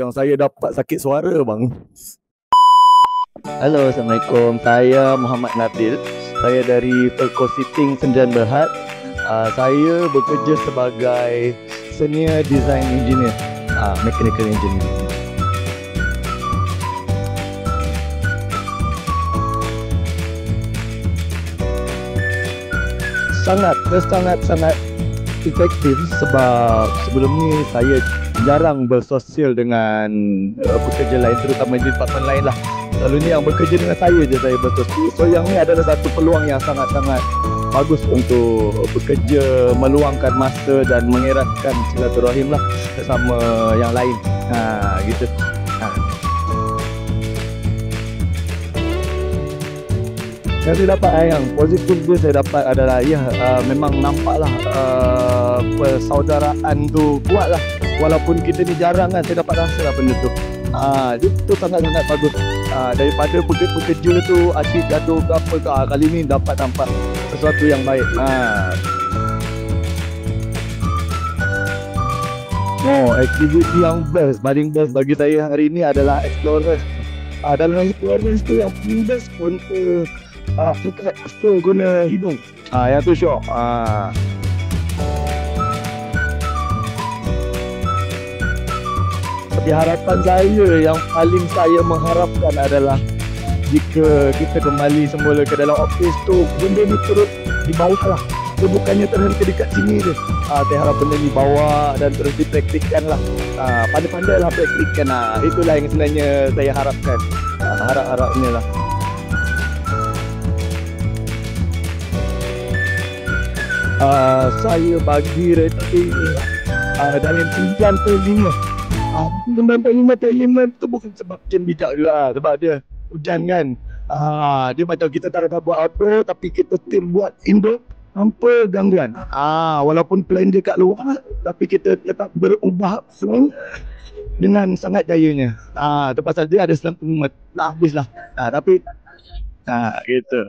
yang saya dapat sakit suara bang. Halo, Assalamualaikum. Saya Muhammad Nabil. Saya dari Telco Seating Sdn Bhd. Saya bekerja sebagai Senior Design Engineer, Mechanical Engineer. Sangat efektif sebab sebelum ni saya jarang bersosial dengan pekerja lain, terutama di departmen lain lah. Lalu ni yang bekerja dengan saya je saya bersosial. So yang ni adalah satu peluang yang sangat-sangat bagus untuk bekerja, meluangkan masa dan mengeratkan silaturahim lah bersama yang lain. Gitu. Yang saya dapat yang positif dia saya dapat adalah memang nampaklah persaudaraan tu kuat lah. Walaupun kita ni jarang kan, saya dapat rasa lah benda tu. Itu sangat-sangat bagus. Daripada pekerja tu asyik gaduh ke apa ke, kali ni dapat nampak sesuatu yang baik. Aktiviti yang paling best bagi saya hari ni adalah Explorers. Dalam Explorers tu yang paling best untuk so guna hidung. Yang tu syok. Tapi harapan saya yang paling saya mengharapkan adalah jika kita kembali semula ke dalam office tu, benda ni terus di bawah lah. Dia bukannya terhenti dekat sini je. Saya harap benda ni bawa dan terus dipraktikkan lah. Pandai-pandai lah praktikkan. Itulah yang sebenarnya saya harapkan. Harap-harapnya lah. Saya bagi rating dalam 9.5. 9.5 tu bukan sebab macam bijak juga, sebab dia hujan kan. Dia macam kita tak ada buat outdoor tapi kita still buat indoor tanpa gangguan. Walaupun plan dia kat luar tapi kita tetap berubah semua dengan sangat jayanya. Tu pasal dia ada 9.5 habis lah. Tapi gitu.